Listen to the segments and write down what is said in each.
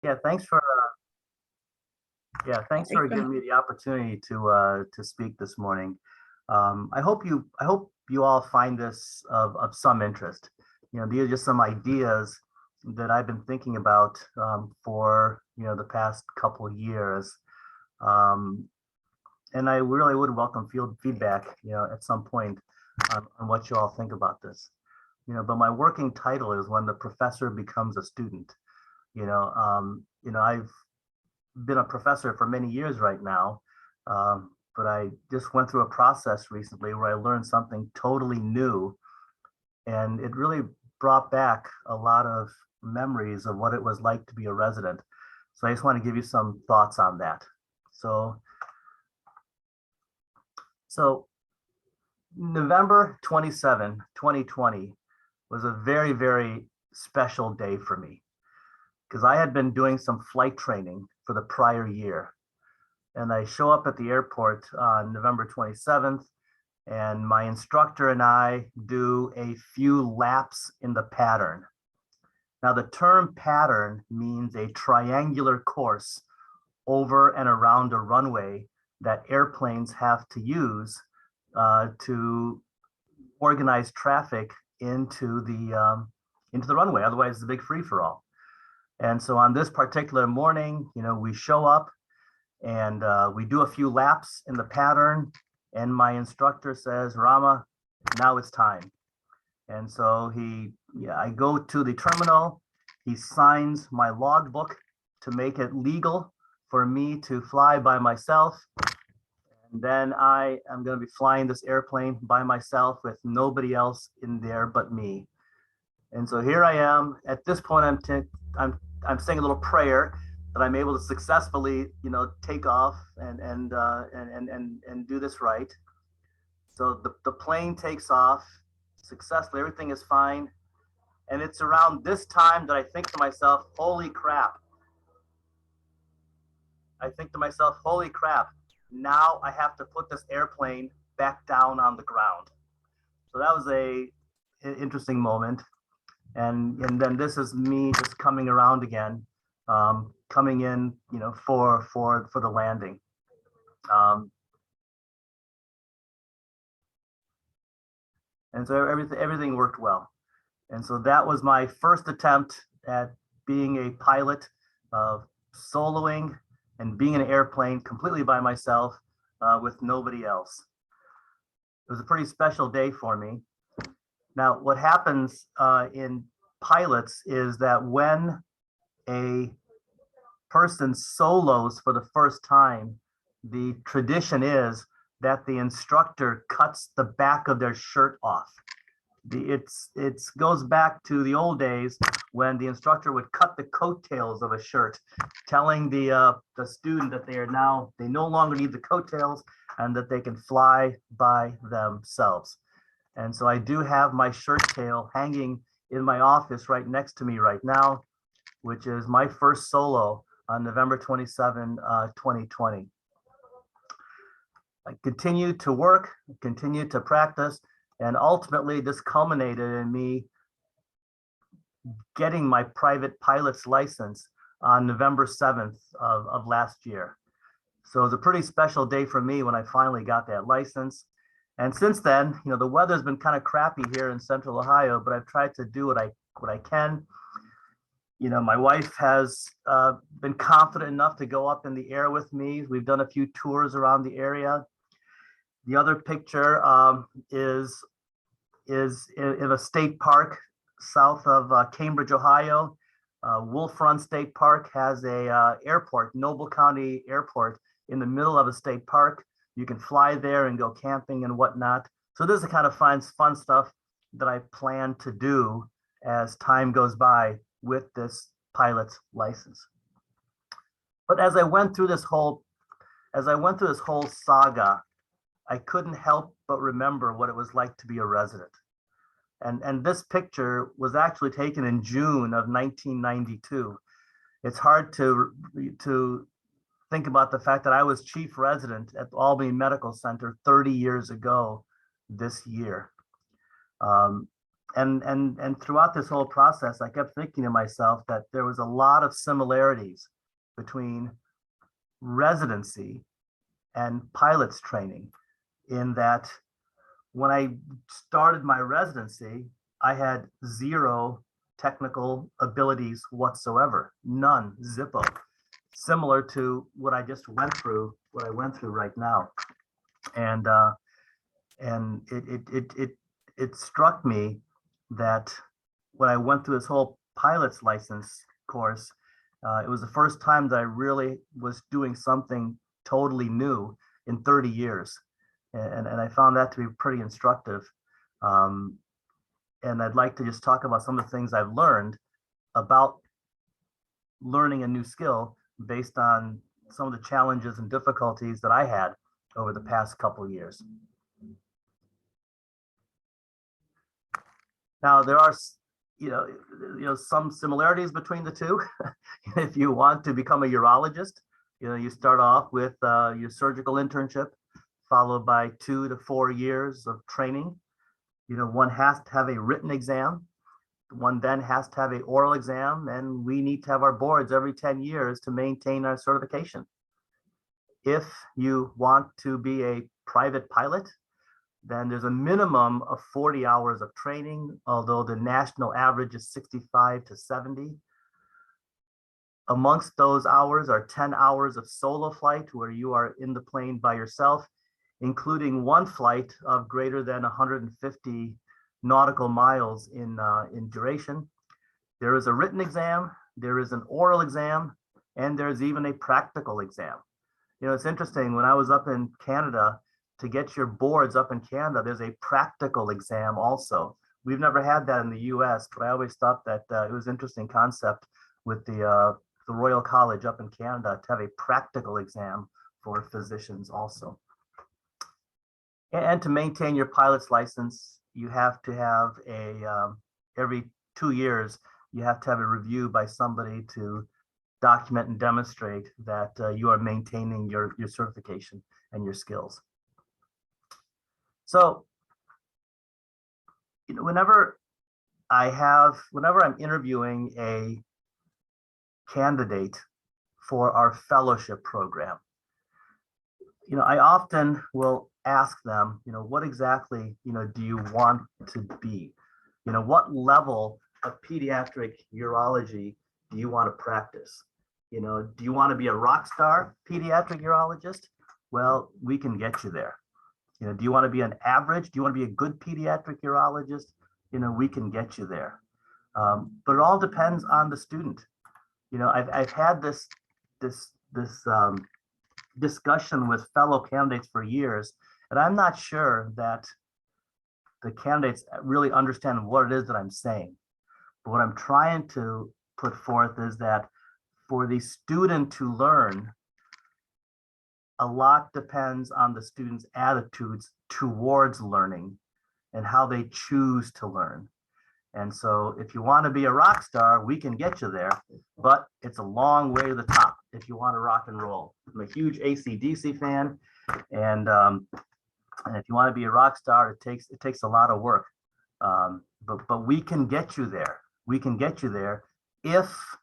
Yeah, thanks Sorry, for go ahead. giving me the opportunity to speak this morning. I hope you all find this of some interest. You know, these are just some ideas that I've been thinking about for the past couple of years, um, and I really would welcome field feedback at some point on what you all think about this. But my working title is When the Professor Becomes a Student. I've been a professor for many years right now, but I just went through a process recently where I learned something totally new, and it really brought back a lot of memories of what it was like to be a resident. So I just want to give you some thoughts on that. So, so November 27, 2020 was a very, very special day for me because I had been doing some flight training for the prior year. And I show up at the airport on November 27th, and my instructor and I do a few laps in the pattern. Now, the term pattern means a triangular course over and around a runway that airplanes have to use to organize traffic into the runway. Otherwise, it's a big free for all. And so on this particular morning, we show up and we do a few laps in the pattern, and my instructor says, Rama, now it's time. And so I go to the terminal. He signs my logbook to make it legal for me to fly by myself. And then I am going to be flying this airplane by myself with nobody else in there but me. And so here I am. At this point, I'm saying a little prayer that I'm able to successfully, take off and do this right. So the plane takes off successfully. Everything is fine. And it's around this time that I think to myself, holy crap. I think to myself, holy crap. Now I have to put this airplane back down on the ground. So that was an interesting moment. And then this is me just coming around again, coming in, for the landing. And so everything worked well. And so that was my first attempt at being a pilot, of soloing and being in an airplane completely by myself, with nobody else. It was a pretty special day for me. Now, what happens in pilots is that when a person solos for the first time, the tradition is that the instructor cuts the back of their shirt off. It goes back to the old days when the instructor would cut the coattails of a shirt, telling the student that they no longer need the coattails and that they can fly by themselves. And so I do have my shirt tail hanging in my office right next to me right now, which is my first solo on November 27, 2020. I continued to work, continued to practice, and ultimately this culminated in me getting my private pilot's license on November 7th of last year. So it was a pretty special day for me when I finally got that license. And since then, the weather's been kind of crappy here in Central Ohio, but I've tried to do what I can. My wife has been confident enough to go up in the air with me. We've done a few tours around the area. The other picture is in a state park south of Cambridge, Ohio. Wolf Run State Park has a airport, Noble County Airport, in the middle of a state park. You can fly there and go camping and whatnot. So this is the kind of fun stuff that I plan to do as time goes by with this pilot's license. But as I went through this whole saga, I couldn't help but remember what it was like to be a resident. And this picture was actually taken in June of 1992. It's hard to think about the fact that I was chief resident at Albany Medical Center 30 years ago this year. And throughout this whole process, I kept thinking to myself that there was a lot of similarities between residency and pilots training, in that when I started my residency, I had zero technical abilities whatsoever, none, zippo, similar to what I just went through, what I went through right now. And it struck me that when I went through this whole pilot's license course, it was the first time that I really was doing something totally new in 30 years. And I found that to be pretty instructive. And I'd like to just talk about some of the things I've learned about learning a new skill based on some of the challenges and difficulties that I had over the past couple of years. Now, there are, some similarities between the two. If you want to become a urologist, you start off with your surgical internship, followed by 2 to 4 years of training. One has to have a written exam. One then has to have an oral exam, and we need to have our boards every 10 years to maintain our certification. If you want to be a private pilot, then there's a minimum of 40 hours of training, although the national average is 65 to 70. Amongst those hours are 10 hours of solo flight, where you are in the plane by yourself, including one flight of greater than 150 nautical miles in duration. There is a written exam, there is an oral exam, and there's even a practical exam. It's interesting, when I was up in Canada, to get your boards up in Canada, there's a practical exam also. We've never had that in the US, but I always thought that it was an interesting concept with the Royal College up in Canada to have a practical exam for physicians also. And to maintain your pilot's license, you have to have every 2 years, you have to have a review by somebody to document and demonstrate that you are maintaining your certification and your skills. So, whenever I'm interviewing a candidate for our fellowship program, I often will ask them, what exactly, do you want to be? What level of pediatric urology do you want to practice? Do you want to be a rock star pediatric urologist? Well, we can get you there. Do you want to be an average? Do you want to be a good pediatric urologist? We can get you there. But it all depends on the student. I've had this discussion with fellow candidates for years, and I'm not sure that the candidates really understand what it is that I'm saying. But what I'm trying to put forth is that for the student to learn, a lot depends on the student's attitudes towards learning and how they choose to learn. And so if you want to be a rock star, we can get you there, but it's a long way to the top if you want to rock and roll. I'm a huge AC/DC fan, and if you want to be a rock star, it takes a lot of work. But we can get you there. We can get you there if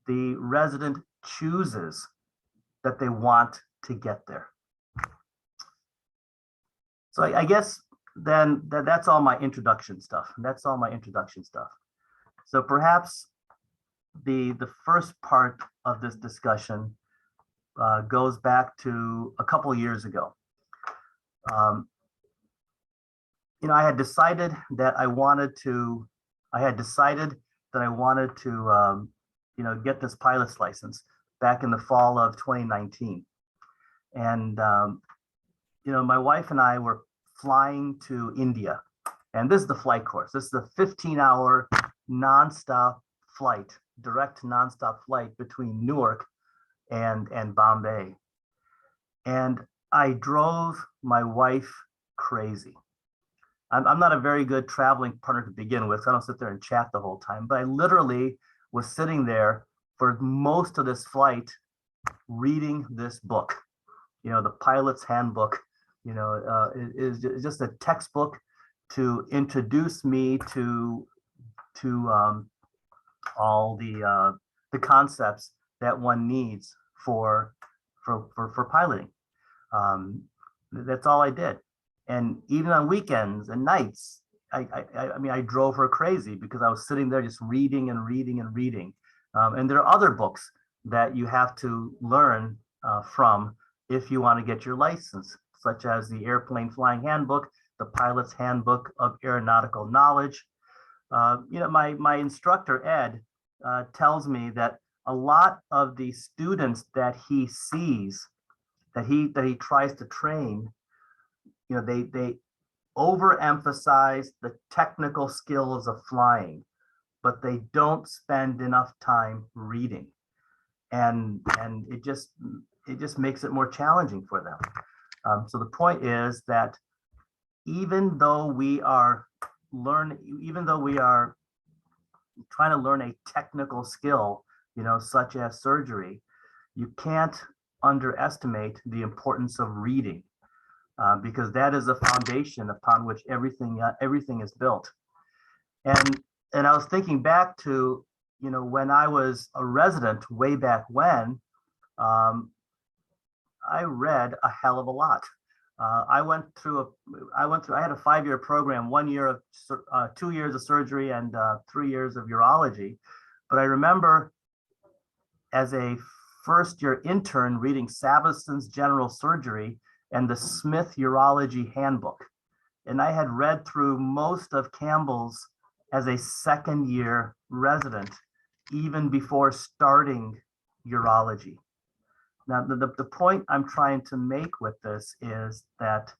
the resident chooses that they want to get there. So I guess then that's all my introduction stuff. That's all my introduction stuff. So perhaps the first part of this discussion goes back to a couple of years ago. I had decided that I wanted to get this pilot's license back in the fall of 2019. And, my wife and I were flying to India, and this is the flight course. This is a 15-hour nonstop flight, direct nonstop flight between Newark and Bombay. And I drove my wife crazy. I'm not a very good traveling partner to begin with. So I don't sit there and chat the whole time, but I literally was sitting there for most of this flight reading this book, the Pilot's Handbook. It is just a textbook to introduce me to all the concepts that one needs for piloting. That's all I did. And even on weekends and nights, I mean, I drove her crazy because I was sitting there just reading and reading and reading. And there are other books that you have to learn from if you want to get your license, such as the Airplane Flying Handbook, the Pilot's Handbook of Aeronautical Knowledge. My instructor, Ed, tells me that a lot of the students that he sees, that he tries to train, they overemphasize the technical skills of flying, but they don't spend enough time reading, and it just makes it more challenging for them. So the point is that even though we are trying to learn a technical skill, such as surgery, you can't underestimate the importance of reading, because that is the foundation upon which everything is built. And I was thinking back to, when I was a resident way back when, I read a hell of a lot. I had a 5-year program, 1 year of 2 years of surgery and 3 years of urology. But I remember as a first-year intern reading Savison's General Surgery and the Smith Urology Handbook. And I had read through most of Campbell's as a second-year resident, even before starting urology. Now, the point I'm trying to make with this is that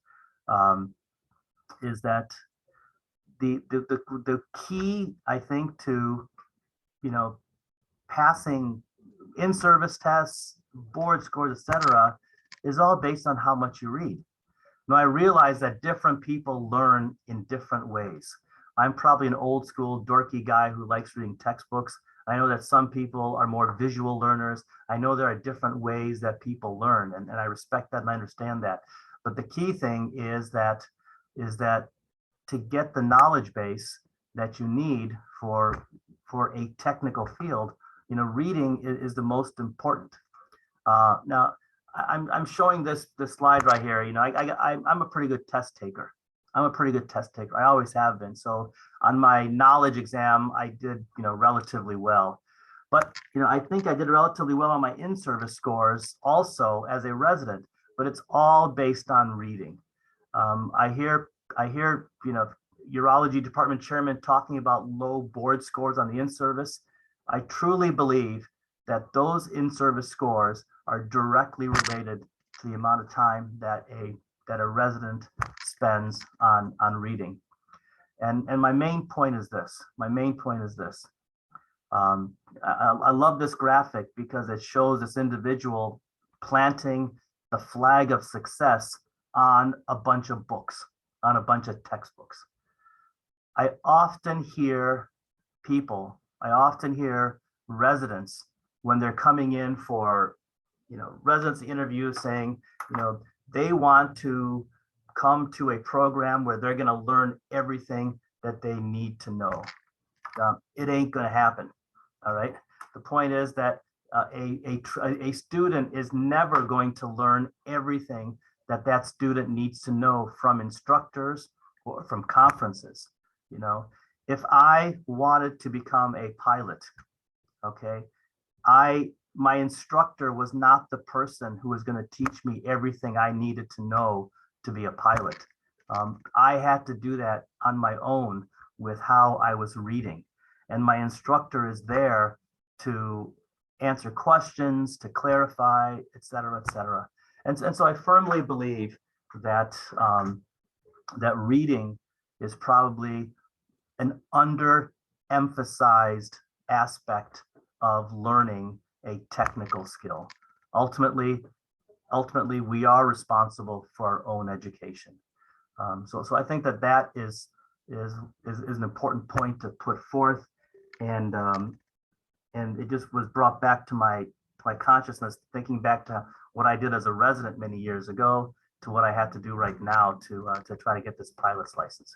the key, I think, to passing in-service tests, board scores, etc., is all based on how much you read. Now, I realize that different people learn in different ways. I'm probably an old school dorky guy who likes reading textbooks. I know that some people are more visual learners. I know there are different ways that people learn, and I respect that and I understand that. But the key thing is that to get the knowledge base that you need for a technical field, reading is the most important. Now, I'm showing this slide right here. I'm a pretty good test taker. I always have been. So on my knowledge exam, I did, relatively well. But, I think I did relatively well on my in-service scores also as a resident, but it's all based on reading. I hear, urology department chairman talking about low board scores on the in-service. I truly believe that those in-service scores are directly related to the amount of time that a resident spends on reading. And my main point is this. I love this graphic because it shows this individual planting the flag of success on a bunch of books, on a bunch of textbooks. I often hear residents when they're coming in for, residency interviews saying, they want to come to a program where they're going to learn everything that they need to know. It ain't going to happen. All right. The point is that a student is never going to learn everything that student needs to know from instructors or from conferences. If I wanted to become a pilot, okay, my instructor was not the person who was going to teach me everything I needed to know to be a pilot. I had to do that on my own with how I was reading. And my instructor is there to answer questions, to clarify, et cetera, et cetera. And so I firmly believe that, that reading is probably an underemphasized aspect of learning a technical skill. Ultimately, we are responsible for our own education. So I think that is an important point to put forth, and it just was brought back to my consciousness, thinking back to what I did as a resident many years ago to what I have to do right now to try to get this pilot's license.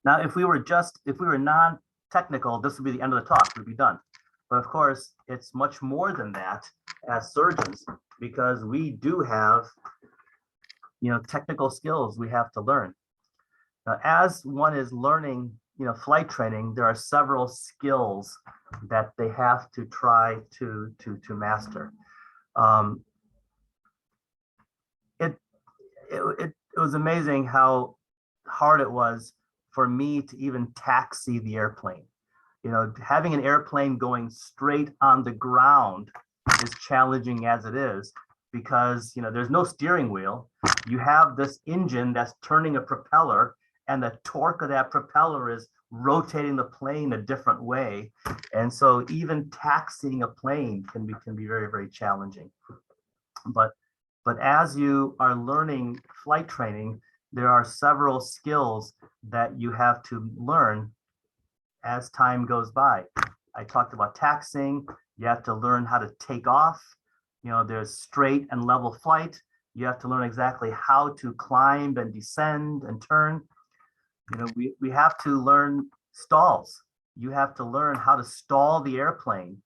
Now, if we were non-technical, this would be the end of the talk, we'd be done. But of course, it's much more than that as surgeons, because we do have, technical skills we have to learn. Now, as one is learning, flight training, there are several skills that they have to try to master. It was amazing how hard it was for me to even taxi the airplane. Having an airplane going straight on the ground is challenging as it is, because there's no steering wheel. You have this engine that's turning a propeller, and the torque of that propeller is rotating the plane a different way. And so even taxiing a plane can be very, very challenging. But as you are learning flight training, there are several skills that you have to learn as time goes by. I talked about taxiing. You have to learn how to take off. There's straight and level flight. You have to learn exactly how to climb and descend and turn. We have to learn stalls. You have to learn how to stall the airplane,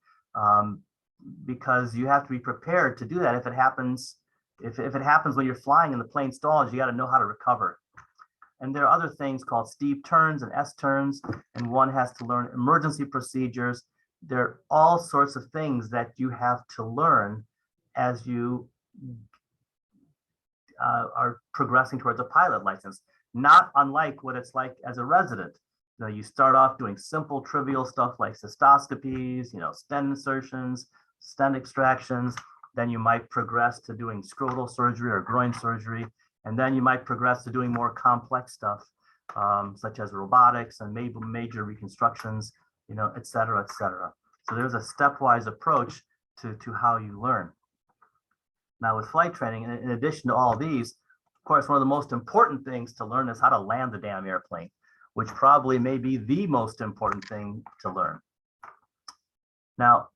because you have to be prepared to do that. If it happens when you're flying and the plane stalls, you got to know how to recover. And there are other things called steep turns and S-turns, and one has to learn emergency procedures. There are all sorts of things that you have to learn as you are progressing towards a pilot license, not unlike what it's like as a resident. You start off doing simple, trivial stuff like cystoscopies, stent insertions, stent extractions. Then you might progress to doing scrotal surgery or groin surgery. And then you might progress to doing more complex stuff, such as robotics and maybe major reconstructions, et cetera, et cetera. So there's a stepwise approach to how you learn. Now with flight training, in addition to all these, of course, one of the most important things to learn is how to land the damn airplane, which probably may be the most important thing to learn. Now,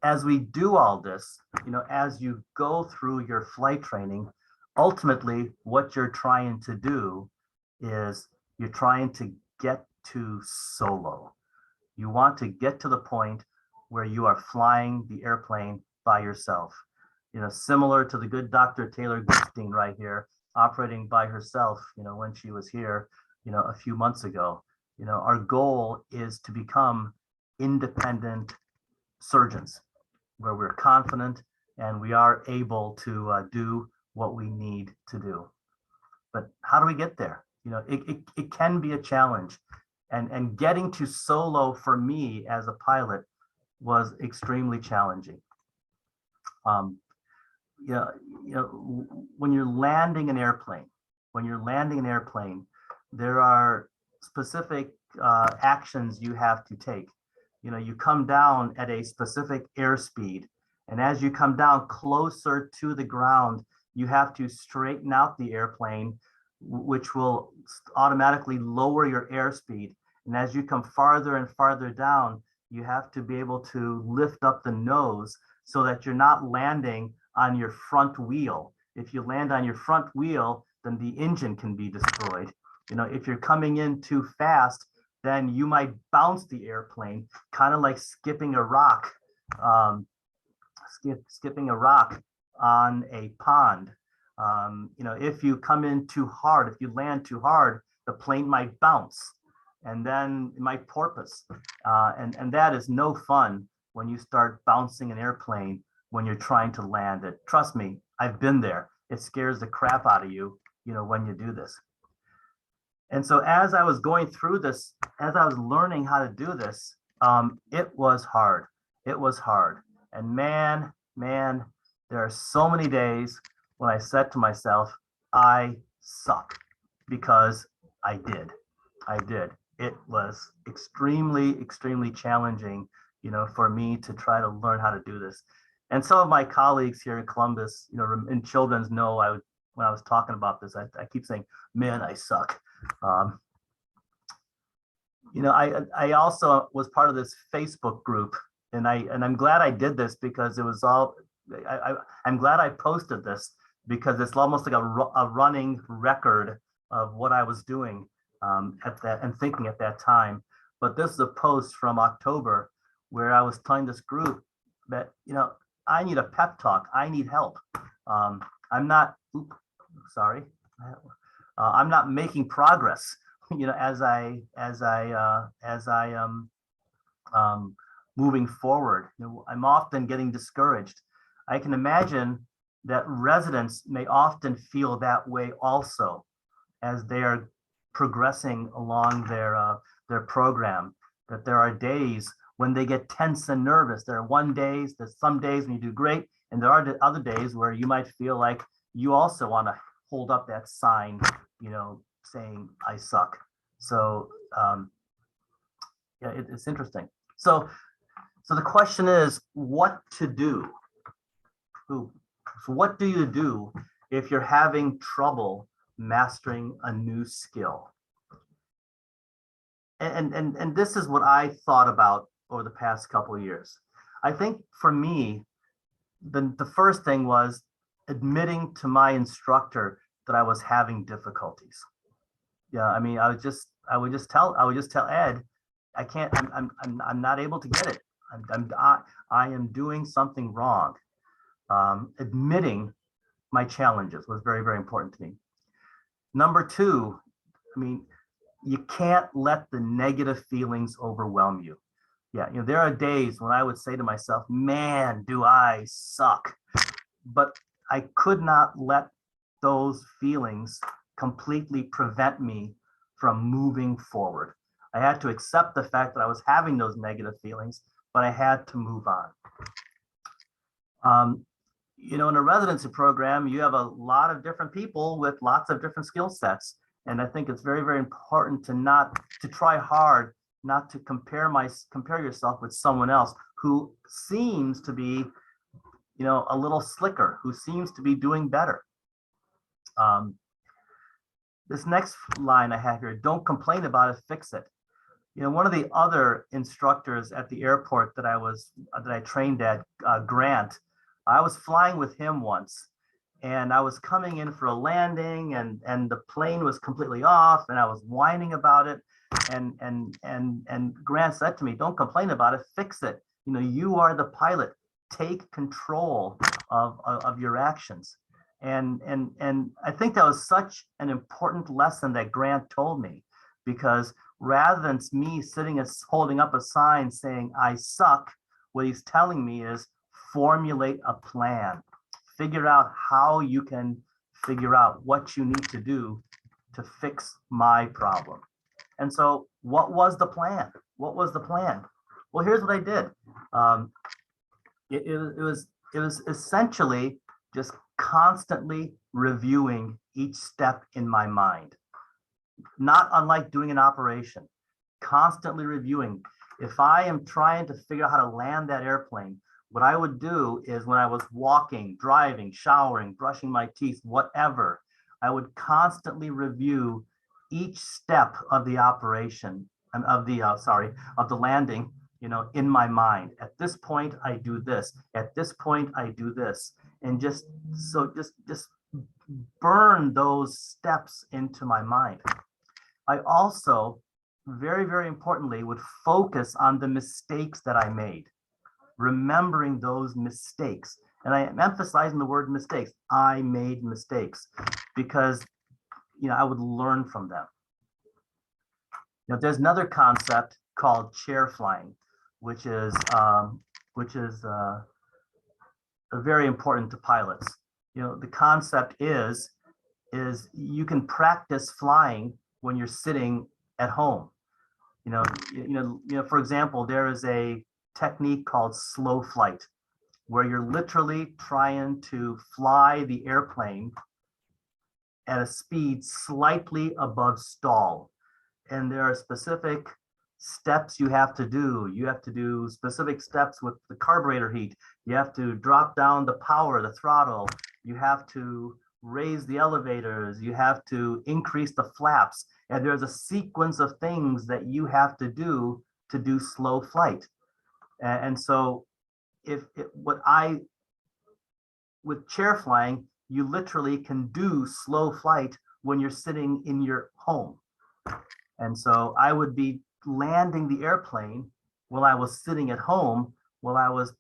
as we do all this, as you go through your flight training, ultimately what you're trying to do is you're trying to get to solo. You want to get to the point where you are flying the airplane by yourself. Similar to the good Dr. Taylor Goodstein right here, operating by herself, when she was here, a few months ago. Our goal is to become independent surgeons, where we're confident and we are able to do what we need to do. But how do we get there? It can be a challenge. And getting to solo for me as a pilot was extremely challenging. When you're landing an airplane, there are specific actions you have to take. You come down at a specific airspeed, and as you come down closer to the ground, you have to straighten out the airplane, which will automatically lower your airspeed. And as you come farther and farther down, you have to be able to lift up the nose so that you're not landing on your front wheel. If you land on your front wheel, then the engine can be destroyed. If you're coming in too fast, then you might bounce the airplane, kind of like skipping a rock, skipping a rock on a pond. If you come in too hard, if you land too hard, the plane might bounce, and then it might porpoise. And that is no fun when you start bouncing an airplane when you're trying to land it. Trust me, I've been there. It scares the crap out of you, when you do this. And so as I was going through this, as I was learning how to do this, it was hard. It was hard. And man, there are so many days when I said to myself, I suck, because I did. It was extremely, extremely challenging, for me to try to learn how to do this. And some of my colleagues here in Columbus, in children's know when I was talking about this, I keep saying, man, I suck. I also was part of this Facebook group, and I'm glad I did this, because it was all, I'm glad I posted this, because it's almost like a running record of what I was doing. at that and thinking at that time. But this is a post from October where I was telling this group that, I need a pep talk. I need help. I'm not, sorry. I'm not making progress, as I moving forward. I'm often getting discouraged. I can imagine that residents may often feel that way also as they are progressing along their program, that there are days when they get tense and nervous. There are there's some days when you do great, and there are other days where you might feel like you also want to hold up that sign, saying I suck. So yeah, it's interesting. So the question is, what to do? So what do you do if you're having trouble mastering a new skill? And this is what I thought about over the past couple of years. I think for me, the first thing was admitting to my instructor that I was having difficulties. Yeah, I mean, I would just tell Ed, I can't, I'm not able to get it. I am doing something wrong. Admitting my challenges was very, very important to me. Number two, I mean, you can't let the negative feelings overwhelm you. Yeah, there are days when I would say to myself, man, do I suck. But I could not let those feelings completely prevent me from moving forward. I had to accept the fact that I was having those negative feelings, but I had to move on. In a residency program, you have a lot of different people with lots of different skill sets. And I think it's very, very important to try hard not to compare yourself with someone else who seems to be, a little slicker, who seems to be doing better. This next line I have here, don't complain about it, fix it. One of the other instructors at the airport that I trained at, Grant, I was flying with him once, and I was coming in for a landing, and the plane was completely off, and I was whining about it. And Grant said to me, don't complain about it, fix it. You are the pilot. Take control of your actions. And I think that was such an important lesson that Grant told me, because rather than me sitting and holding up a sign saying I suck, what he's telling me is formulate a plan. Figure out how you can figure out what you need to do to fix my problem. And so what was the plan? What was the plan? Well, here's what I did. It was essentially just constantly reviewing each step in my mind, not unlike doing an operation, constantly reviewing. If I am trying to figure out how to land that airplane, what I would do is when I was walking, driving, showering, brushing my teeth, whatever, I would constantly review each step of the operation, of the landing, in my mind. At this point, I do this. At this point, I do this. And just burn those steps into my mind. I also, very, very importantly, would focus on the mistakes that I made, remembering those mistakes. And I am emphasizing the word mistakes. I made mistakes because, I would learn from them. There's another concept called chair flying, which is very important to pilots. The concept is you can practice flying when you're sitting at home. For example, there is a technique called slow flight, where you're literally trying to fly the airplane at a speed slightly above stall. And there are specific steps you have to do. You have to do specific steps with the carburetor heat. You have to drop down the power, the throttle. You have to raise the elevators. You have to increase the flaps. And there's a sequence of things that you have to do slow flight. And so with chair flying, you literally can do slow flight when you're sitting in your home. And so I would be landing the airplane while I was sitting at home, while I was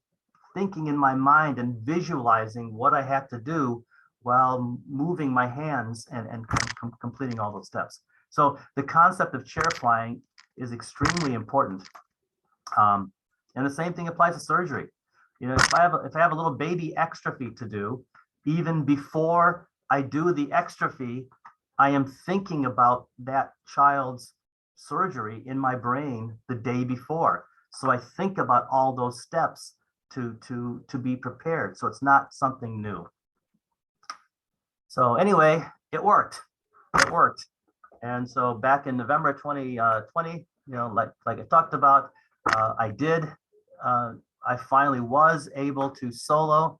thinking in my mind and visualizing what I had to do while moving my hands and completing all those steps. So the concept of chair flying is extremely important. And the same thing applies to surgery. You know, if I have a little baby extra fee to do, even before I do the extra fee, I am thinking about that child's surgery in my brain the day before. So I think about all those steps to be prepared. So it's not something new. So anyway, it worked. It worked. And so back in November 2020, you know, like I talked about, I finally was able to solo.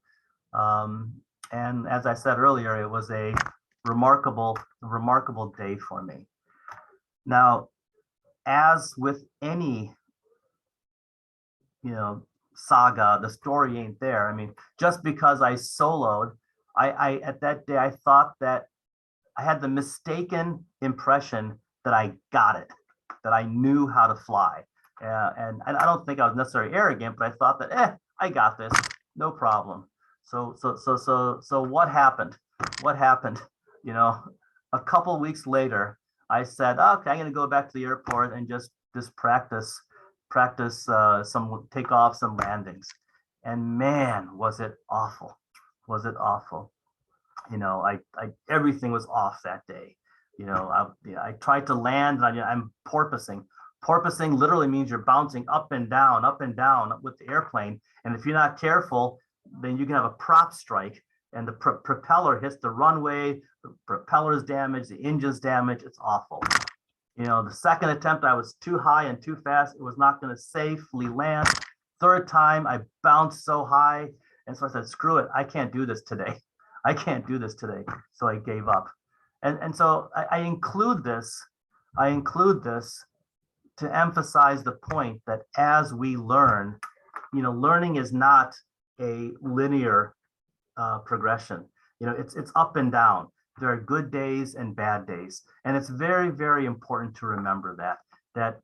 And as I said earlier, it was a remarkable day for me. Now, as with any, you know, saga, the story ain't there. I mean, just because I soloed, I at that day, I thought that I had the mistaken impression that I got it, that I knew how to fly. And I don't think I was necessarily arrogant, but I thought that, I got this, no problem. So what happened? What happened? You know, a couple weeks later, I said, okay, I'm going to go back to the airport and just practice some takeoffs and landings. And man, was it awful. Was it awful? You know, everything was off that day. You know, I tried to land and I'm porpoising. Porpoising literally means you're bouncing up and down with the airplane. And if you're not careful, then you can have a prop strike and the propeller hits the runway, the propeller is damaged, the engine's damaged. It's awful. You know, the second attempt, I was too high and too fast. It was not going to safely land. Third time, I bounced so high. And so I said, screw it. I can't do this today. I can't do this today. So I gave up. And so I include this to emphasize the point that as we learn, you know, learning is not a linear progression. You know, it's up and down. There are good days and bad days. And it's very, very important to remember that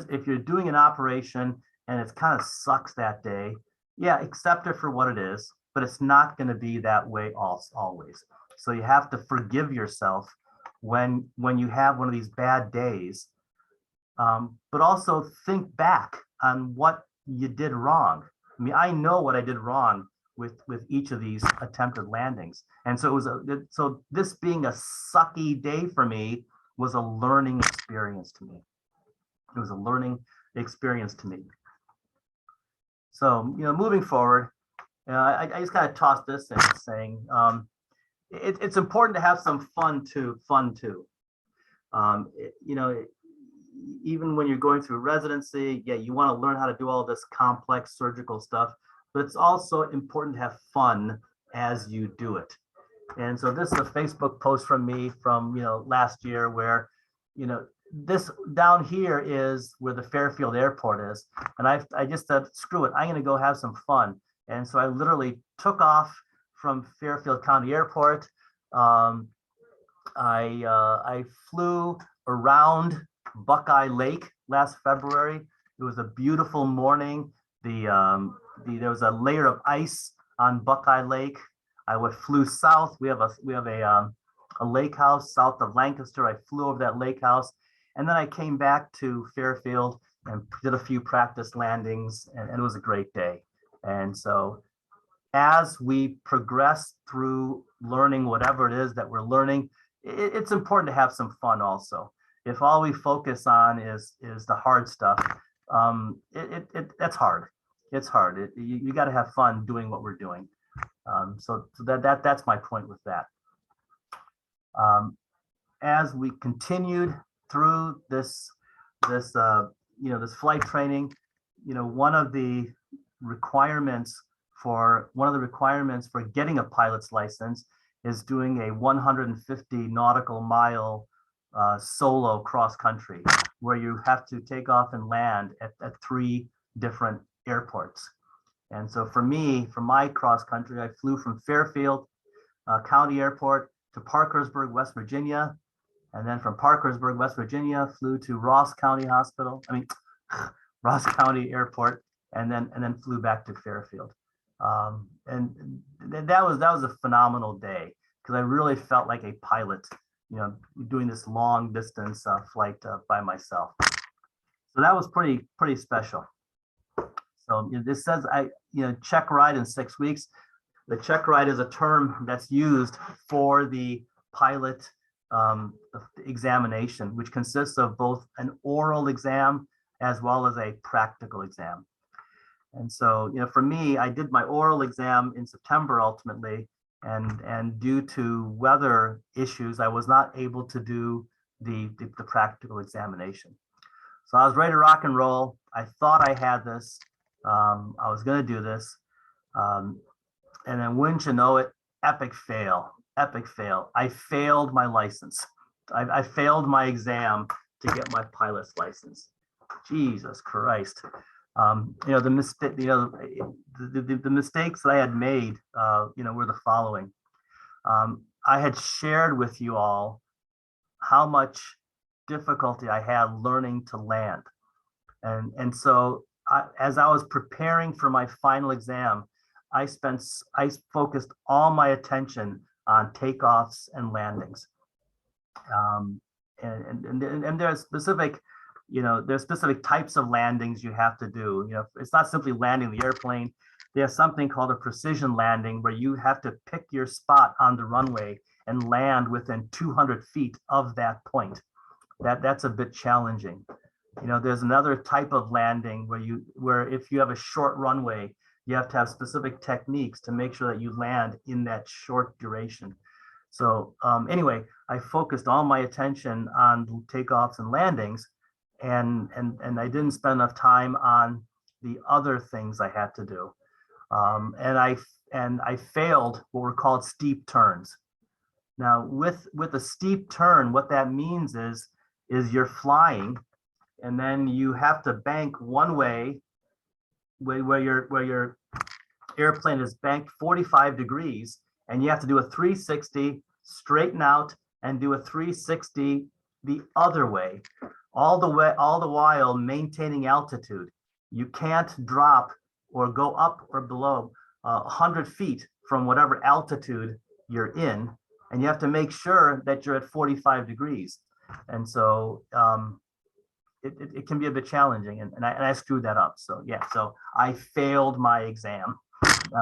if you're doing an operation and it kind of sucks that day, yeah, accept it for what it is, but it's not going to be that way always. So you have to forgive yourself when you have one of these bad days, but also think back on what you did wrong. I mean, I know what I did wrong with each of these attempted landings. And so so this being a sucky day for me was a learning experience to me. It was a learning experience to me. So, you know, moving forward, I just kind of tossed this in saying, it's important to have some fun too. You know, even when you're going through residency, yeah, you want to learn how to do all this complex surgical stuff, but it's also important to have fun as you do it. And so this is a Facebook post from me from, you know, last year where, you know, this down here is where the Fairfield Airport is. And I just said, screw it, I'm going to go have some fun. And so I literally took off from Fairfield County Airport. I flew around Buckeye Lake last February. It was a beautiful morning. There was a layer of ice on Buckeye Lake. I flew south. We have a lake house south of Lancaster. I flew over that lake house, and then I came back to Fairfield and did a few practice landings, and it was a great day. And so as we progress through learning whatever it is that we're learning, it's important to have some fun also. If all we focus on is the hard stuff, that's hard. It's hard. You got to have fun doing what we're doing. So that's my point with that. As we continued through this flight training, you know, one of the requirements for getting a pilot's license is doing a 150 nautical mile solo cross country, where you have to take off and land at 3 different airports. And so for me, for my cross country, I flew from Fairfield County Airport to Parkersburg, West Virginia. And then from Parkersburg, West Virginia, flew to Ross County Hospital, Ross County Airport, and then flew back to Fairfield. And that was a phenomenal day because I really felt like a pilot, doing this long distance flight by myself. So that was pretty special. So this says check ride in 6 weeks. The check ride is a term that's used for the pilot examination, which consists of both an oral exam as well as a practical exam. And so, for me, I did my oral exam in September ultimately, and due to weather issues, I was not able to do the practical examination. So I was ready to rock and roll. I thought I had this. I was going to do this. And then wouldn't you know it, epic fail. I failed my license. I failed my exam to get my pilot's license. Jesus Christ. The mistakes that I had made, were the following. I had shared with you all how much difficulty I had learning to land. And so as I was preparing for my final exam, I focused all my attention on takeoffs and landings. And there's specific, there's specific types of landings you have to do. It's not simply landing the airplane. There's something called a precision landing where you have to pick your spot on the runway and land within 200 feet of that point. That's a bit challenging. There's another type of landing where if you have a short runway, you have to have specific techniques to make sure that you land in that short duration. So anyway, I focused all my attention on takeoffs and landings, and I didn't spend enough time on the other things I had to do. And I failed what were called steep turns. Now, with a steep turn, what that means is you're flying, and then you have to bank one way where your airplane is banked 45 degrees, and you have to do a 360, straighten out, and do a 360 the other way, all the while maintaining altitude. You can't drop or go up or below 100 feet from whatever altitude you're in, and you have to make sure that you're at 45 degrees. And so it can be a bit challenging, and I screwed that up. So yeah, so I failed my exam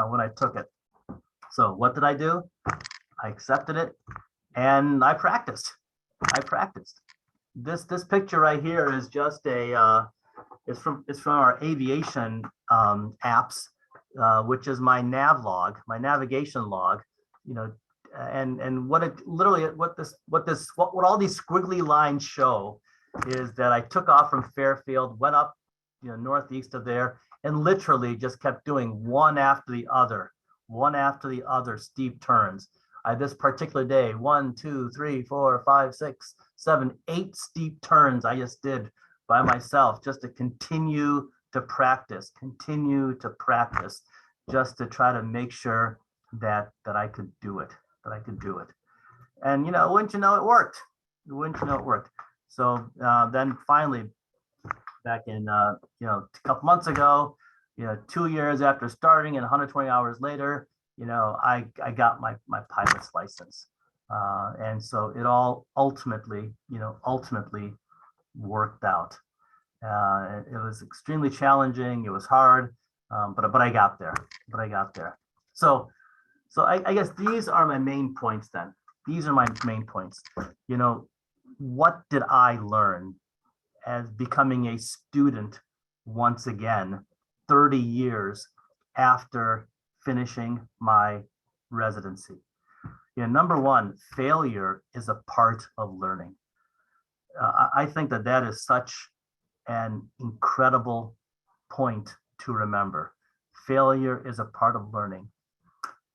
when I took it. So what did I do? I accepted it, and I practiced. This picture right here is just it's from our aviation apps, which is my nav log, my navigation log. And what all these squiggly lines show is that I took off from Fairfield, went up, northeast of there, and literally just kept doing one after the other steep turns. This particular day, 1, 2, 3, 4, 5, 6, 7, 8 steep turns I just did by myself, just to continue to practice, just to try to make sure that I could do it, And wouldn't you know, it worked. So then finally, back in a couple months ago, 2 years after starting and 120 hours later, I got my pilot's license. And so it all ultimately worked out. It was extremely challenging. It was hard, but I got there. So I guess these are my main points then. These are my main points. What did I learn as becoming a student once again, 30 years after finishing my residency? Number one, failure is a part of learning. I think that is such an incredible point to remember. Failure is a part of learning.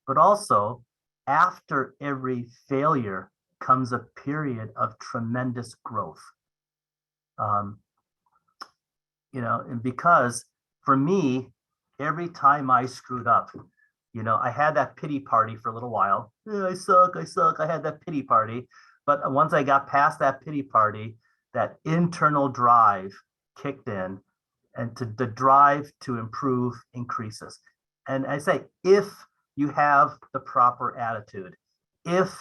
But also, after every failure comes a period of tremendous growth. And because for me, every time I screwed up, I had that pity party for a little while. I suck. I had that pity party. But once I got past that pity party, that internal drive kicked in, and the drive to improve increases. And I say, if you have the proper attitude, if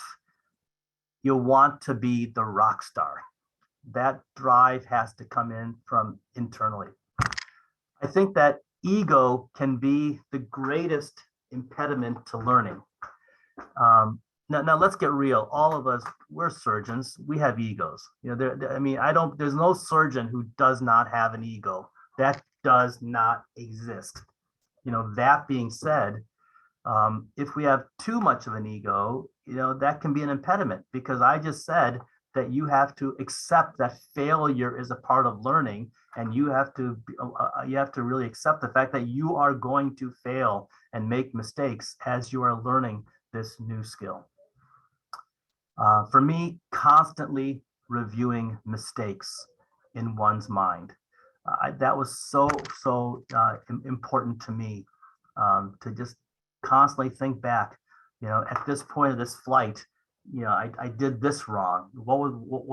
you want to be the rock star, that drive has to come in from internally. I think that ego can be the greatest impediment to learning. Now let's get real. All of us, we're surgeons. We have egos. You know, I mean, there's no surgeon who does not have an ego. That does not exist. You know, that being said, if we have too much of an ego, you know, that can be an impediment, because I just said that you have to accept that failure is a part of learning, and you have to really accept the fact that you are going to fail and make mistakes as you are learning this new skill. For me, constantly reviewing mistakes in one's mind. That was so important to me, to just constantly think back, you know, at this point of this flight, you know, I did this wrong. What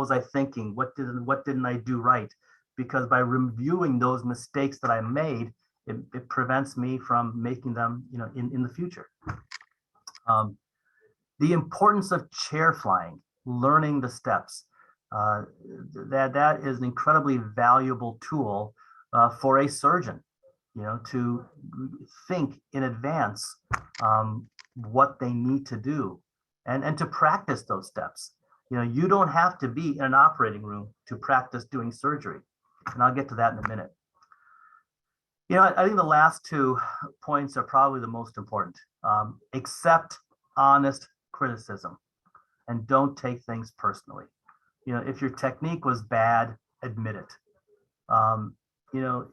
was I thinking? What didn't I do right? Because by reviewing those mistakes that I made, it prevents me from making them, you know, in the future. The importance of chair flying, learning the steps. That is an incredibly valuable tool for a surgeon, you know, to think in advance what they need to do, and to practice those steps. You know, you don't have to be in an operating room to practice doing surgery, and I'll get to that in a minute. You know, I think the last 2 points are probably the most important. Accept honest criticism, and don't take things personally. You know, if your technique was bad, admit it. You know,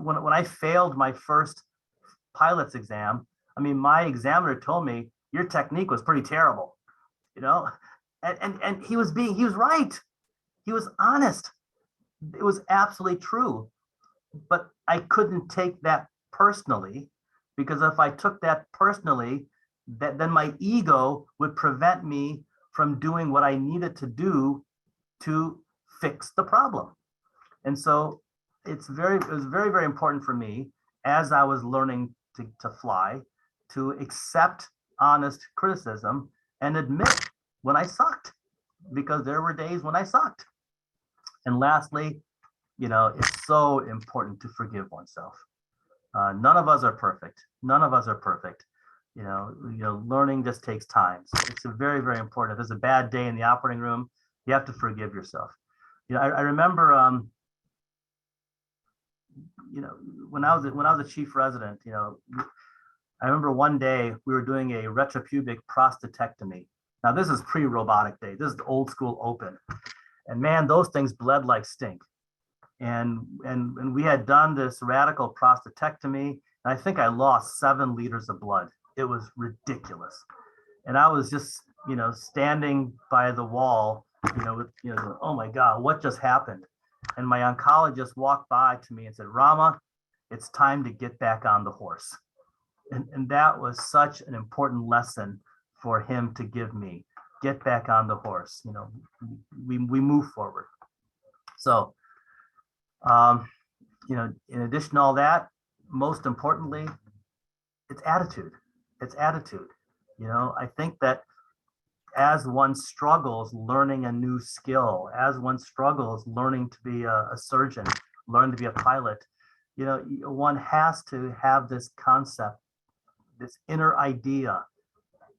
when I failed my first pilot's exam, I mean, my examiner told me, your technique was pretty terrible, you know, and he was right. He was honest. It was absolutely true. But I couldn't take that personally, because if I took that personally, then my ego would prevent me from doing what I needed to do to fix the problem. And so it was very, very important for me, as I was learning to fly, to accept honest criticism and admit when I sucked, because there were days when I sucked. And lastly, you know, it's so important to forgive oneself. None of us are perfect. None of us are perfect. You know, learning just takes time. So it's very, very important. If there's a bad day in the operating room, you have to forgive yourself. You know, I remember, you know, when I was a chief resident, you know, I remember one day we were doing a retropubic prostatectomy. Now this is pre-robotic day. This is the old school open, and man, those things bled like stink. And we had done this radical prostatectomy, and I think I lost 7 liters of blood. It was ridiculous, and I was just, you know, standing by the wall, you know, with, you know, oh my God, what just happened? And my oncologist walked by to me and said, Rama, it's time to get back on the horse. And that was such an important lesson for him to give me. Get back on the horse. You know, we move forward. So, you know, in addition to all that, most importantly, it's attitude. It's attitude. You know, I think that as one struggles learning a new skill, as one struggles learning to be a surgeon, learn to be a pilot, you know, one has to have this concept, this inner idea,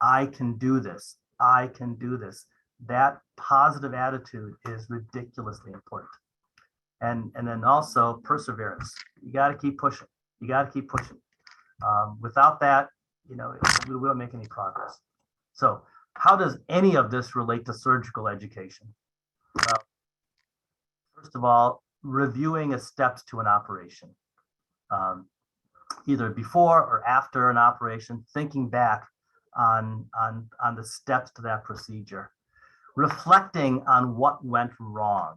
I can do this, I can do this. That positive attitude is ridiculously important. And then also perseverance. You got to keep pushing. You got to keep pushing. Without that, you know, we won't make any progress. So how does any of this relate to surgical education? Well, first of all, reviewing steps to an operation, either before or after an operation, thinking back on the steps to that procedure, reflecting on what went wrong.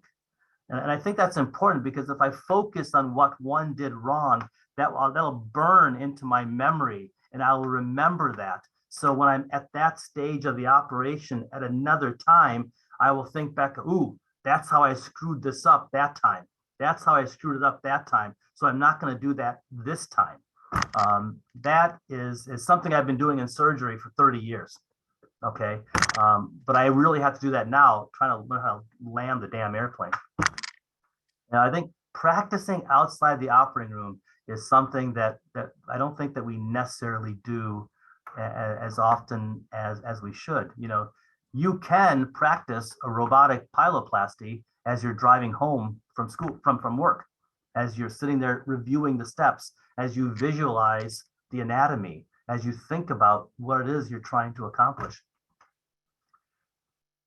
And I think that's important, because if I focus on what one did wrong, that'll burn into my memory, and I will remember that. So when I'm at that stage of the operation at another time, I will think back, ooh, that's how I screwed this up that time. That's how I screwed it up that time. So I'm not going to do that this time. That is something I've been doing in surgery for 30 years. Okay. But I really have to do that now, trying to learn how to land the damn airplane. Now, I think practicing outside the operating room is something that I don't think that we necessarily do as often as we should. You know, you can practice a robotic piloplasty as you're driving home from school, from work, as you're sitting there reviewing the steps, as you visualize the anatomy, as you think about what it is you're trying to accomplish.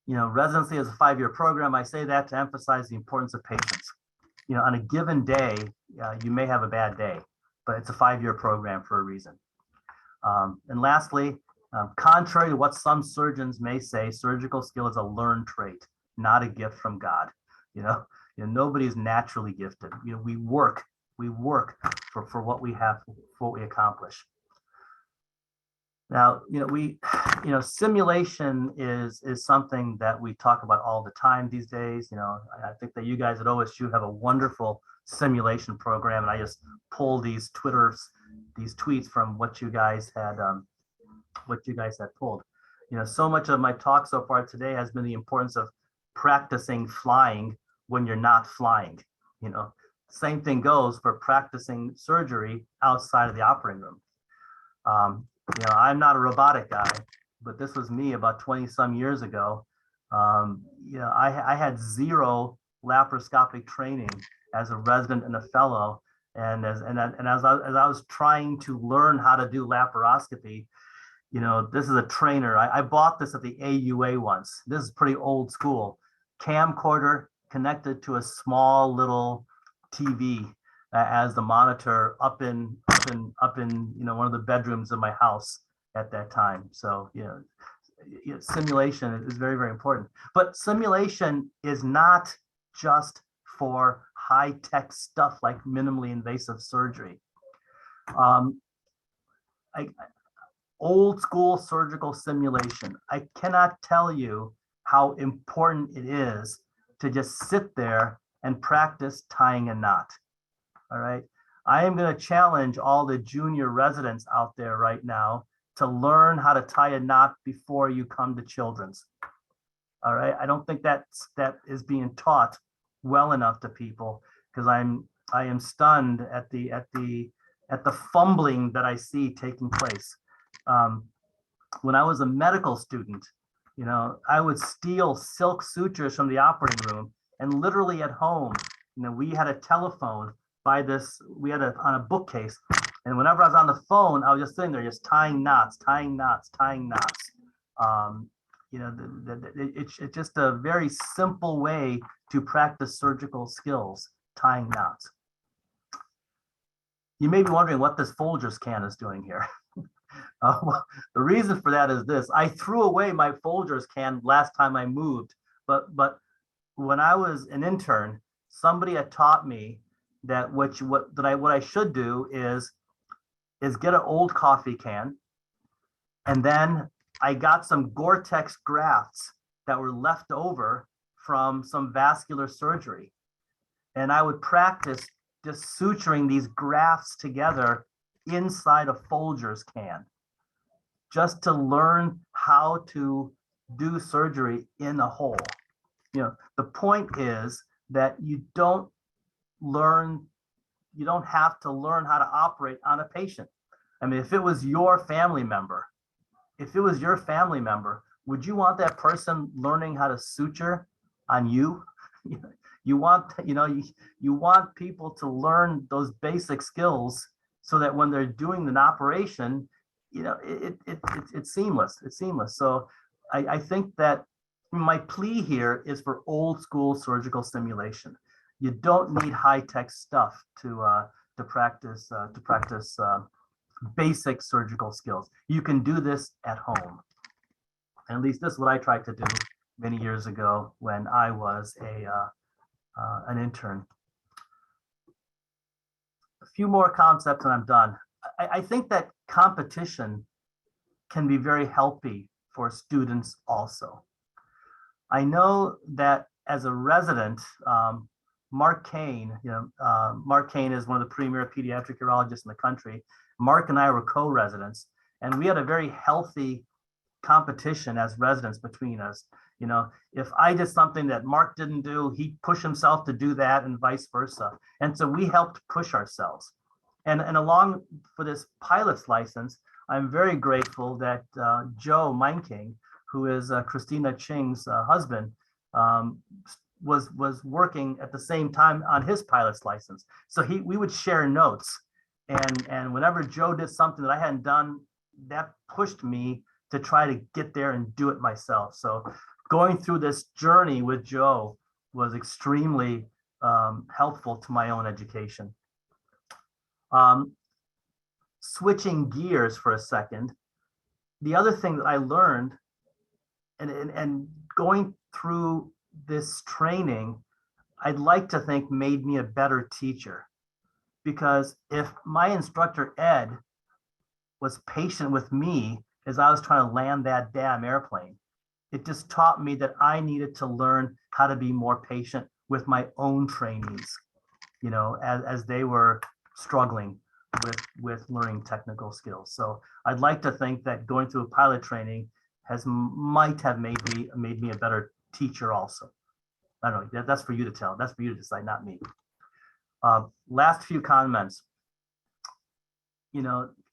You know, residency is a 5-year program. I say that to emphasize the importance of patience. You know, on a given day, you may have a bad day, but it's a 5-year program for a reason. And lastly, contrary to what some surgeons may say, surgical skill is a learned trait, not a gift from God. You know, nobody is naturally gifted. You know, we work for what we have, for what we accomplish. Now, simulation is something that we talk about all the time these days. You know, I think that you guys at OSU have a wonderful simulation program, and I just pulled these tweets from what you guys had pulled. You know, so much of my talk so far today has been the importance of practicing flying when you're not flying. You know, same thing goes for practicing surgery outside of the operating room. You know, I'm not a robotic guy, but this was me about 20 some years ago. You know, I had zero laparoscopic training as a resident and a fellow. And as I was trying to learn how to do laparoscopy, you know, this is a trainer. I bought this at the AUA once. This is pretty old school. Camcorder connected to a small little TV as the monitor up in you know, one of the bedrooms of my house at that time. So, you know, simulation is very, very important. But simulation is not just for high-tech stuff like minimally invasive surgery. Old school surgical simulation. I cannot tell you how important it is to just sit there and practice tying a knot. All right. I am going to challenge all the junior residents out there right now to learn how to tie a knot before you come to children's. All right. I don't think that is being taught well enough to people, because I am stunned at the fumbling that I see taking place. When I was a medical student, you know, I would steal silk sutures from the operating room, and literally at home, you know, we had a telephone on a bookcase, and whenever I was on the phone, I was just sitting there just tying knots. You know, it's just a very simple way to practice surgical skills, tying knots. You may be wondering what this Folgers can is doing here. Well, the reason for that is this: I threw away my Folgers can last time I moved, but when I was an intern, somebody had taught me that what I should do is get an old coffee can, and then I got some Gore-Tex grafts that were left over from some vascular surgery, and I would practice just suturing these grafts together inside a Folgers can, just to learn how to do surgery in a hole. You know, the point is that you don't have to learn how to operate on a patient. I mean, if it was your family member, would you want that person learning how to suture on you? You want people to learn those basic skills so that when they're doing an operation, you know, it's seamless. It's seamless. So I think that my plea here is for old school surgical simulation. You don't need high-tech stuff to practice basic surgical skills. You can do this at home. And at least this is what I tried to do many years ago when I was an intern. A few more concepts and I'm done. I think that competition can be very healthy for students also. I know that as a resident, Mark Kane, Mark Kane is one of the premier pediatric urologists in the country. Mark and I were co-residents, and we had a very healthy competition as residents between us. If I did something that Mark didn't do, he'd push himself to do that and vice versa. And so we helped push ourselves. And along for this pilot's license, I'm very grateful that Joe Meinking, who is Christina Ching's husband, was working at the same time on his pilot's license. So we would share notes. And whenever Joe did something that I hadn't done, that pushed me to try to get there and do it myself. So going through this journey with Joe was extremely helpful to my own education. Switching gears for a second, the other thing that I learned and going through this training, I'd like to think made me a better teacher. Because if my instructor, Ed, was patient with me as I was trying to land that damn airplane, it just taught me that I needed to learn how to be more patient with my own trainees, as they were struggling with learning technical skills. So I'd like to think that going through a pilot training might have made me a better teacher also. I don't know, that's for you to tell. That's for you to decide, not me. Last few comments.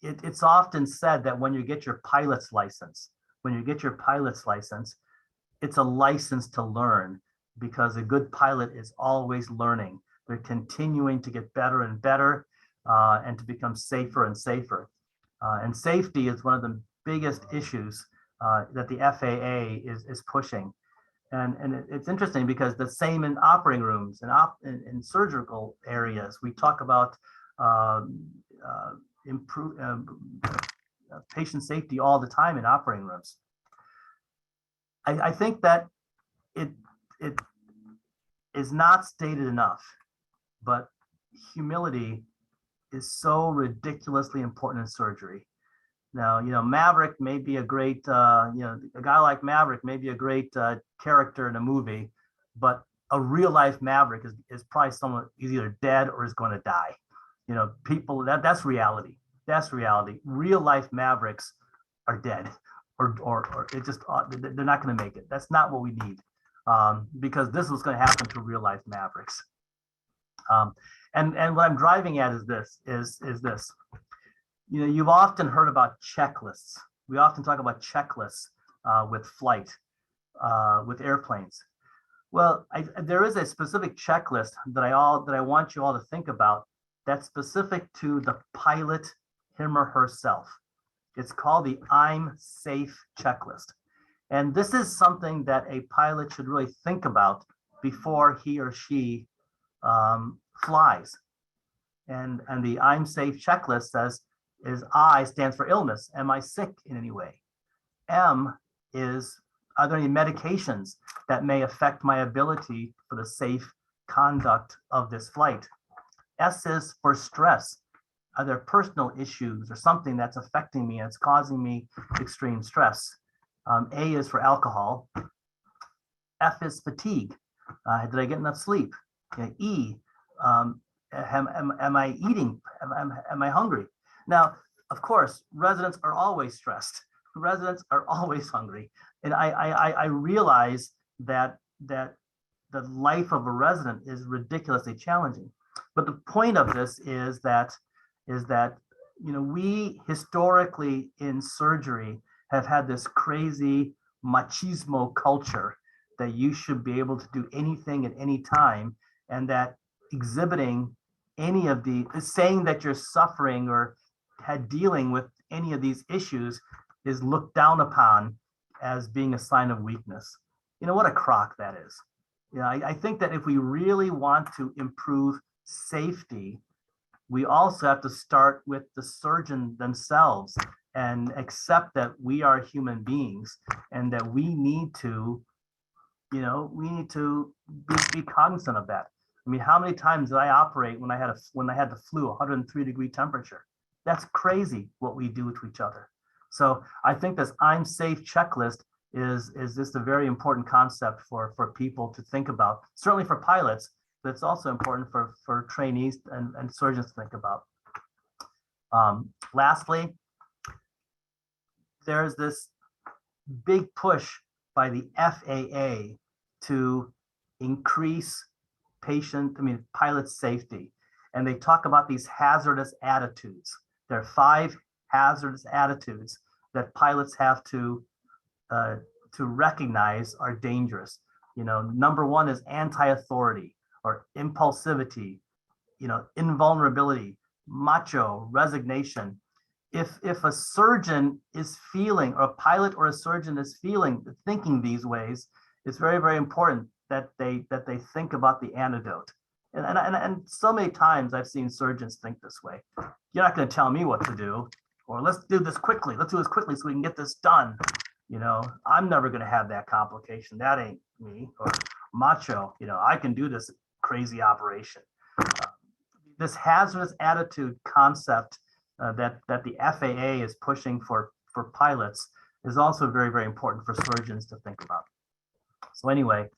It's often said that when you get your pilot's license, it's a license to learn, because a good pilot is always learning. They're continuing to get better and better and to become safer and safer. And safety is one of the biggest issues that the FAA is pushing. And it's interesting because the same in operating rooms and in surgical areas, we talk about patient safety all the time in operating rooms. I think that it is not stated enough, but humility is so ridiculously important in surgery. Now, Maverick may be a great, a guy like Maverick may be a great character in a movie, but a real life Maverick is probably someone who's either dead or is going to die. People, that's reality. That's reality. Real life Mavericks are dead, or it just, they're not going to make it. That's not what we need, because this is going to happen to real life Mavericks. And what I'm driving at is this. You've often heard about checklists. We often talk about checklists with flight, with airplanes. Well, there is a specific checklist that I want you all to think about that's specific to the pilot, him or herself. It's called the I'm Safe checklist. And this is something that a pilot should really think about before he or she flies. And the I'm Safe checklist says, I stands for illness. Am I sick in any way? M is, are there any medications that may affect my ability for the safe conduct of this flight? S is for stress. Are there personal issues or something that's affecting me and it's causing me extreme stress? A is for alcohol. F is fatigue. Did I get enough sleep? E, am I eating? Am I hungry? Now, of course, residents are always stressed. Residents are always hungry. And I realize that the life of a resident is ridiculously challenging. But the point of this is that we historically in surgery have had this crazy machismo culture that you should be able to do anything at any time, and that exhibiting any of saying that you're suffering or had dealing with any of these issues is looked down upon as being a sign of weakness. What a crock that is. I think that if we really want to improve safety, we also have to start with the surgeon themselves and accept that we are human beings and that we need to be cognizant of that. I mean, how many times did I operate when I had the flu, 103-degree temperature? That's crazy what we do to each other. So I think this I'm Safe checklist is just a very important concept for people to think about, certainly for pilots, but it's also important for trainees and surgeons to think about. Lastly, there's this big push by the FAA to increase pilot safety. And they talk about these hazardous attitudes. There are 5 hazardous attitudes that pilots have to recognize are dangerous. Number 1 is anti-authority or impulsivity, invulnerability, macho, resignation. If a surgeon is feeling, or a pilot or a surgeon is thinking these ways, it's very, very important that they think about the antidote. And so many times I've seen surgeons think this way. You're not going to tell me what to do, or let's do this quickly. Let's do this quickly so we can get this done. I'm never going to have that complication. That ain't me. Or macho, I can do this crazy operation. This hazardous attitude concept that the FAA is pushing for pilots is also very, very important for surgeons to think about. So anyway,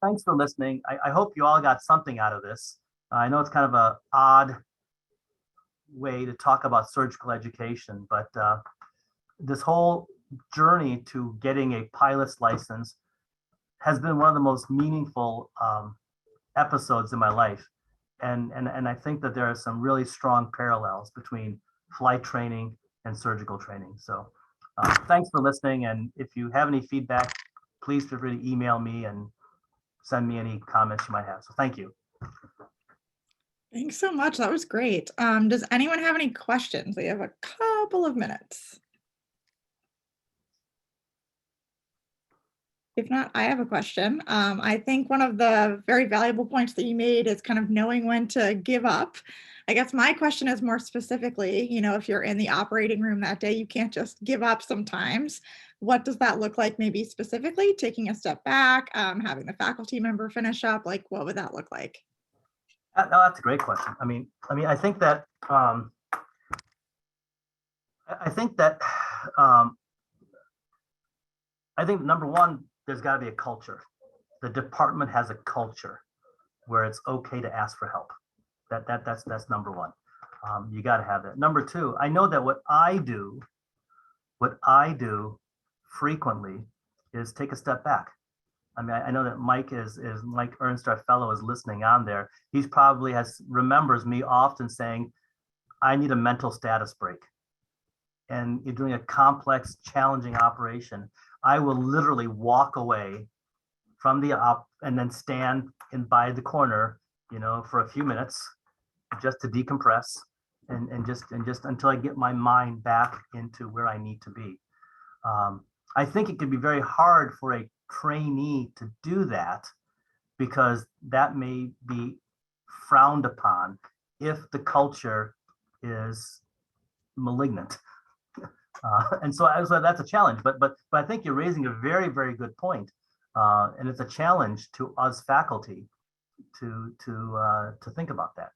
thanks for listening. I hope you all got something out of this. I know it's kind of an odd way to talk about surgical education, but this whole journey to getting a pilot's license has been one of the most meaningful episodes in my life. And I think that there are some really strong parallels between flight training and surgical training. So thanks for listening. And if you have any feedback, please feel free to email me and send me any comments you might have. So thank you. Thanks so much. That was great. Does anyone have any questions? We have a couple of minutes. If not, I have a question. I think one of the very valuable points that you made is kind of knowing when to give up. I guess my question is more specifically, if you're in the operating room that day, you can't just give up sometimes. What does that look like maybe specifically? Taking a step back, having the faculty member finish up, like what would that look like? No, that's a great question. I think that I think number 1, there's got to be a culture. The department has a culture where it's okay to ask for help. That's number 1. You got to have that. Number 2, I know that what I do frequently is take a step back. I know that Mike Ernst, our fellow, is listening on there. He's probably remembers me often saying, I need a mental status break. And you're doing a complex, challenging operation. I will literally walk away from the op and then stand by the corner, for a few minutes just to decompress and just until I get my mind back into where I need to be. I think it can be very hard for a trainee to do that because that may be frowned upon if the culture is malignant. And so that's a challenge, but I think you're raising a very, very good point. And it's a challenge to us faculty to think about that.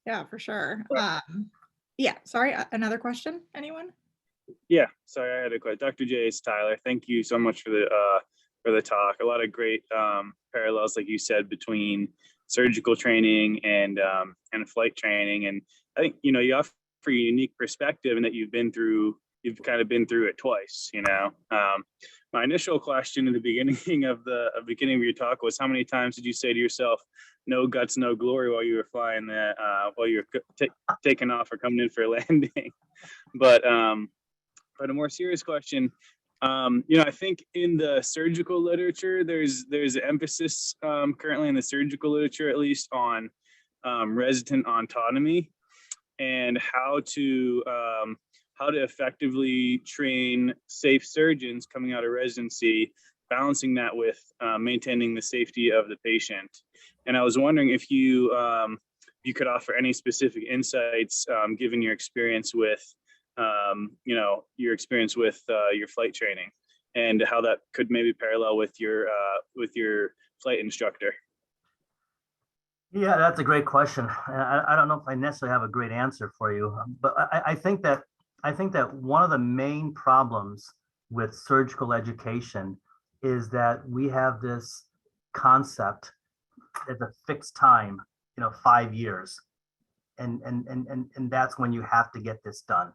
Yeah, for sure. Yeah, sorry, another question, anyone? Yeah, sorry, I had a question. Dr. J.S. Tyler, thank you so much for the talk. A lot of great parallels, like you said, between surgical training and flight training. And I think, you offer a unique perspective in that you've kind of been through it twice. My initial question in the beginning of your talk was, how many times did you say to yourself, no guts, no glory, while you were flying that, while you were taking off or coming in for a landing? But a more serious question, I think in the surgical literature, there's emphasis currently in the surgical literature, at least, on resident autonomy and how to effectively train safe surgeons coming out of residency, balancing that with maintaining the safety of the patient. And I was wondering if you could offer any specific insights, given your experience with your flight training, and how that could maybe parallel with your flight instructor. Yeah, that's a great question. I don't know if I necessarily have a great answer for you, but I think that I think that one of the main problems with surgical education is that we have this concept at a fixed time, 5 years. And that's when you have to get this done.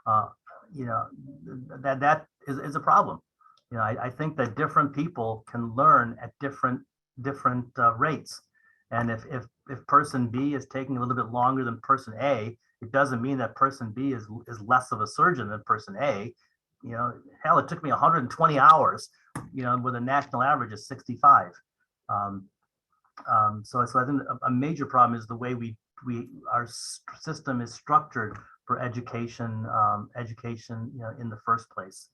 Uh, that is a problem. I think that different people can learn at different rates. And if person B is taking a little bit longer than person A, it doesn't mean that person B is less of a surgeon than person A. Hell, it took me 120 hours, where the national average is 65. So I think a major problem is the way our system is structured for education, in the first place.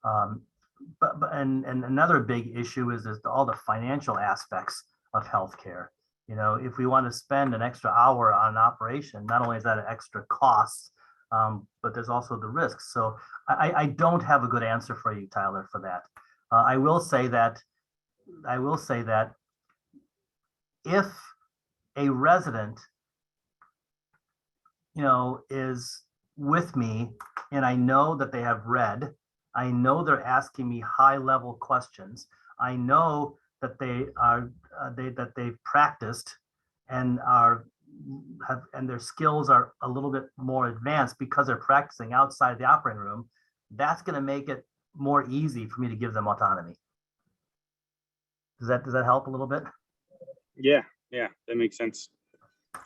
And another big issue is all the financial aspects of healthcare. If we want to spend an extra hour on an operation, not only is that an extra cost, but there's also the risks. So I don't have a good answer for you, Tyler, for that. I will say that if a resident, is with me and I know that they have read, I know they're asking me high level questions, I know that they've practiced and their skills are a little bit more advanced because they're practicing outside the operating room, that's going to make it more easy for me to give them autonomy. Does that help a little bit? Yeah, that makes sense.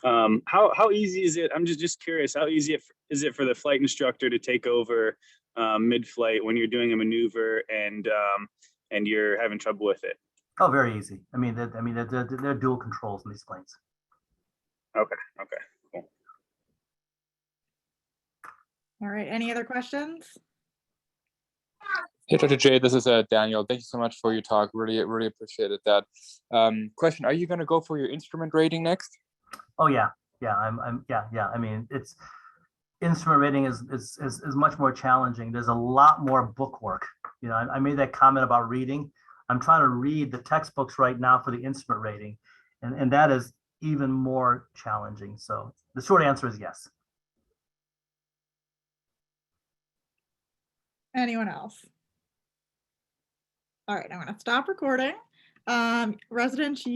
How easy is it? I'm just curious. How easy is it for the flight instructor to take over mid-flight when you're doing a maneuver and you're having trouble with it? Oh, very easy. I mean, they're dual controls in these planes. Okay, cool. All right, any other questions? Hey, Dr. J, this is Daniel. Thank you so much for your talk. Really appreciated that. Question: are you going to go for your instrument rating next? Oh yeah. I mean, it's instrument rating is much more challenging. There's a lot more book work. I made that comment about reading. I'm trying to read the textbooks right now for the instrument rating, and that is even more challenging. So the short answer is yes. Anyone else? All right, I'm going to stop recording. Residents, you